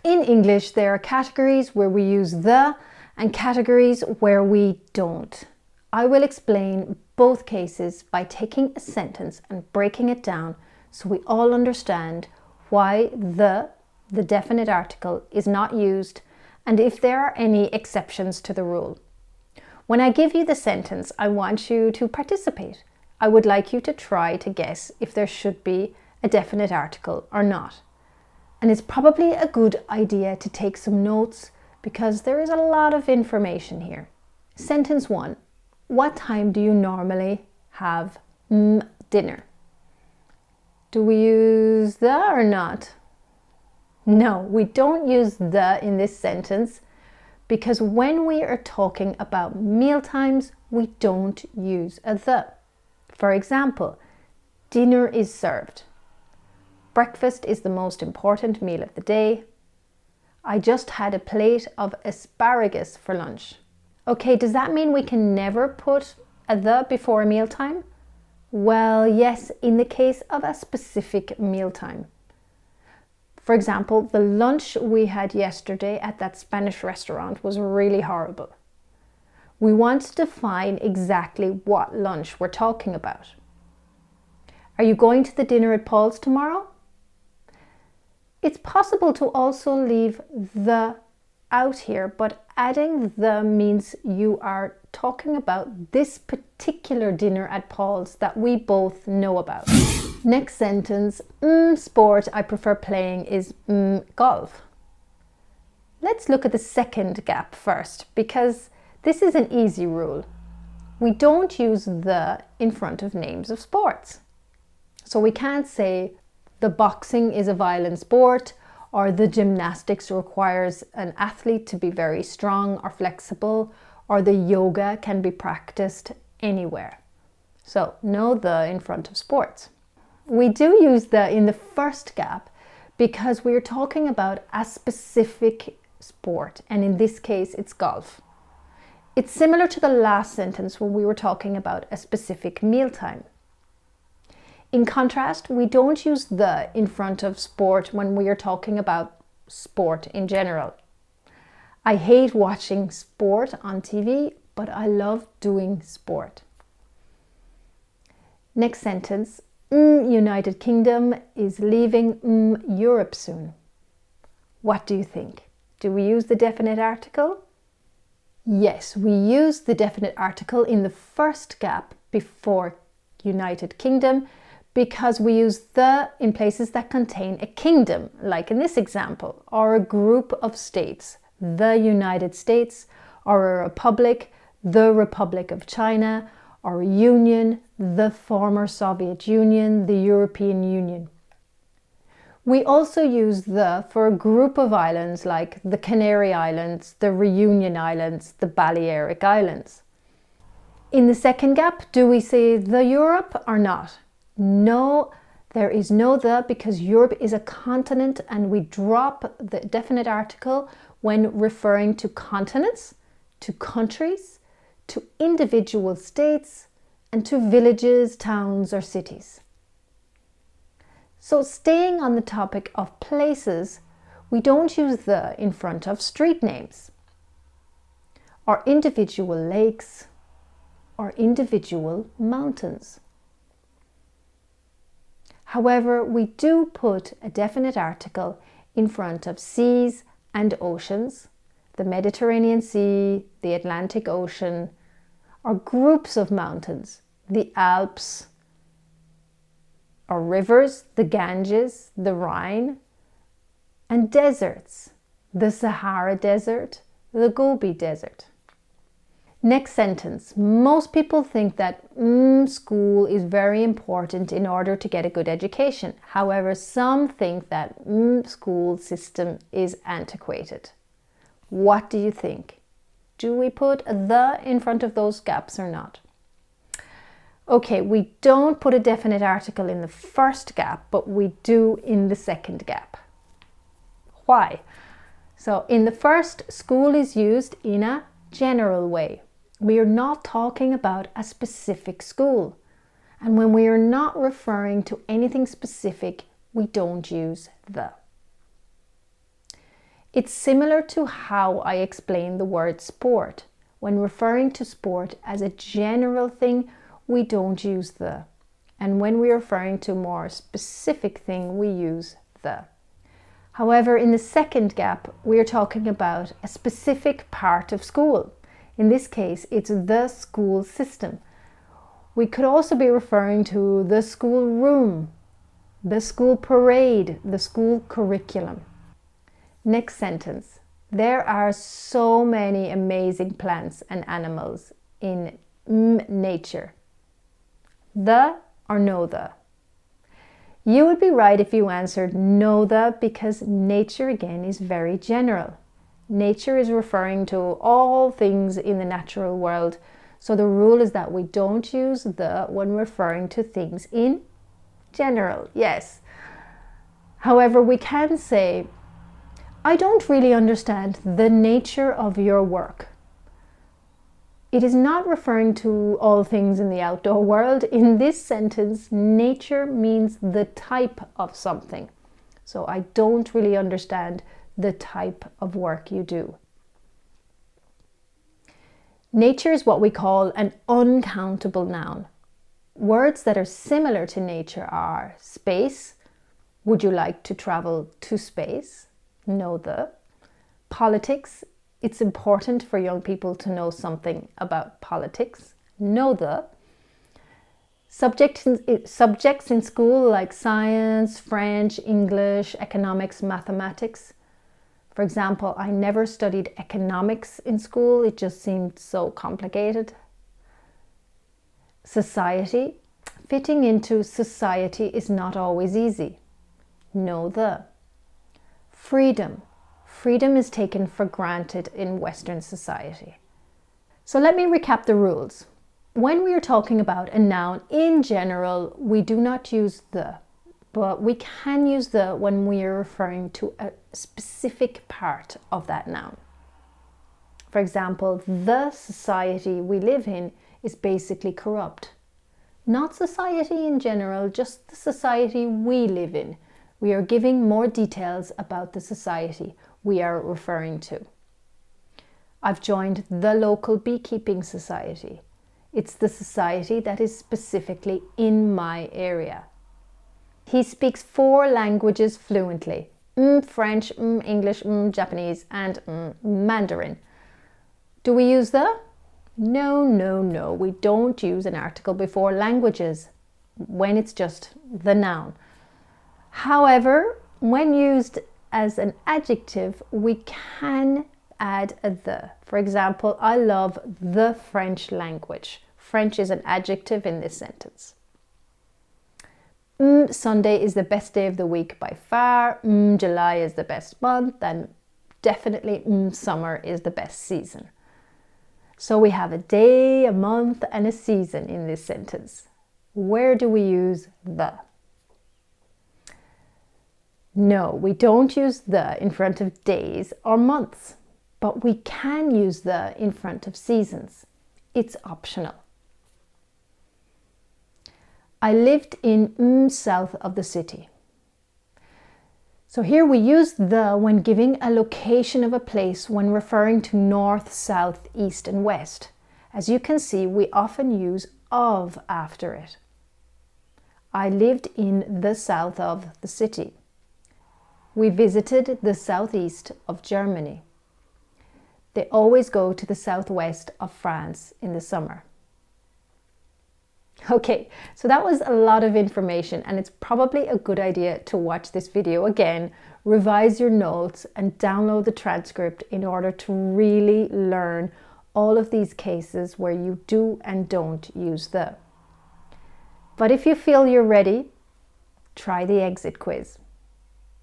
In English, there are categories where we use the and categories where we don't. I will explain both cases by taking a sentence and breaking it down so we all understand why the definite article, is not used and if there are any exceptions to the rule. When I give you the sentence, I want you to participate. I would like you to try to guess if there should be a definite article or not. And it's probably a good idea to take some notes because there is a lot of information here. Sentence 1. What time do you normally have dinner? Do we use the or not? No, we don't use the in this sentence because when we are talking about meal times, we don't use a the. For example, dinner is served. Breakfast is the most important meal of the day. I just had a plate of asparagus for lunch. Okay, does that mean we can never put a the before a mealtime? Well, yes, in the case of a specific mealtime. For example, the lunch we had yesterday at that Spanish restaurant was really horrible. We want to define exactly what lunch we're talking about. Are you going to the dinner at Paul's tomorrow? It's possible to also leave the out here, but adding the means you are talking about this particular dinner at Paul's that we both know about. Next sentence, sport I prefer playing is golf. Let's look at the second gap first because this is an easy rule. We don't use the in front of names of sports. So we can't say the boxing is a violent sport, or the gymnastics requires an athlete to be very strong or flexible, or the yoga can be practiced anywhere. So no the in front of sports. We do use the in the first gap because we're talking about a specific sport, and in this case it's golf. It's similar to the last sentence when we were talking about a specific mealtime. In contrast, we don't use the in front of sport when we are talking about sport in general. I hate watching sport on TV, but I love doing sport. Next sentence, United Kingdom is leaving Europe soon. What do you think? Do we use the definite article? Yes, we use the definite article in the first gap before United Kingdom because we use the in places that contain a kingdom, like in this example, or a group of states, the United States, or a republic, the Republic of China, or a union, the former Soviet Union, the European Union. We also use the for a group of islands like the Canary Islands, the Reunion Islands, the Balearic Islands. In the second gap, do we say the Europe or not? No, there is no the because Europe is a continent and we drop the definite article when referring to continents, to countries, to individual states, and to villages, towns, or cities. So staying on the topic of places, we don't use the in front of street names, or individual lakes, or individual mountains. However, we do put a definite article in front of seas and oceans, the Mediterranean Sea, the Atlantic Ocean, or groups of mountains, the Alps, or rivers, the Ganges, the Rhine, and deserts, the Sahara Desert, the Gobi Desert. Next sentence. Most people think that school is very important in order to get a good education. However, some think that school system is antiquated. What do you think? Do we put the in front of those gaps or not? Okay, we don't put a definite article in the first gap, but we do in the second gap. Why? So in the first, school is used in a general way. We are not talking about a specific school. And when we are not referring to anything specific, we don't use the. It's similar to how I explain the word sport. When referring to sport as a general thing, we don't use the. And when we're referring to a more specific thing, we use the. However, in the second gap, we're talking about a specific part of school. In this case, it's the school system. We could also be referring to the school room, the school parade, the school curriculum. Next sentence. There are so many amazing plants and animals in nature. The or no the? You would be right if you answered no the, because nature again is very general. Nature is referring to all things in the natural world. So the rule is that we don't use the when referring to things in general. Yes. However, we can say, I don't really understand the nature of your work. It is not referring to all things in the outdoor world. In this sentence, nature means the type of something. So I don't really understand the type of work you do. Nature is what we call an uncountable noun. Words that are similar to nature are space. Would you like to travel to space? No the. Politics. It's important for young people to know something about politics. No the. Subjects in school like science, French, English, economics, mathematics. For example, I never studied economics in school. It just seemed so complicated. Society. Fitting into society is not always easy. No the. Freedom. Freedom is taken for granted in Western society. So let me recap the rules. When we are talking about a noun in general, we do not use the, but we can use the when we are referring to a specific part of that noun. For example, the society we live in is basically corrupt. Not society in general, just the society we live in. We are giving more details about the society we are referring to. I've joined the local beekeeping society. It's the society that is specifically in my area. He speaks 4 languages fluently. French, English, Japanese, and Mandarin. Do we use the? No. We don't use an article before languages when it's just the noun. However, when used as an adjective, we can add a the. For example, I love the French language. French is an adjective in this sentence. Sunday is the best day of the week by far. July is the best month, and definitely summer is the best season. So we have a day, a month, and a season in this sentence. Where do we use the? No, we don't use the in front of days or months, but we can use the in front of seasons. It's optional. I lived in south of the city. So here we use the when giving a location of a place when referring to north, south, east, and west. As you can see, we often use of after it. I lived in the south of the city. We visited the southeast of Germany. They always go to the southwest of France in the summer. Okay, so that was a lot of information, and it's probably a good idea to watch this video again, revise your notes, and download the transcript in order to really learn all of these cases where you do and don't use the. But if you feel you're ready, try the exit quiz.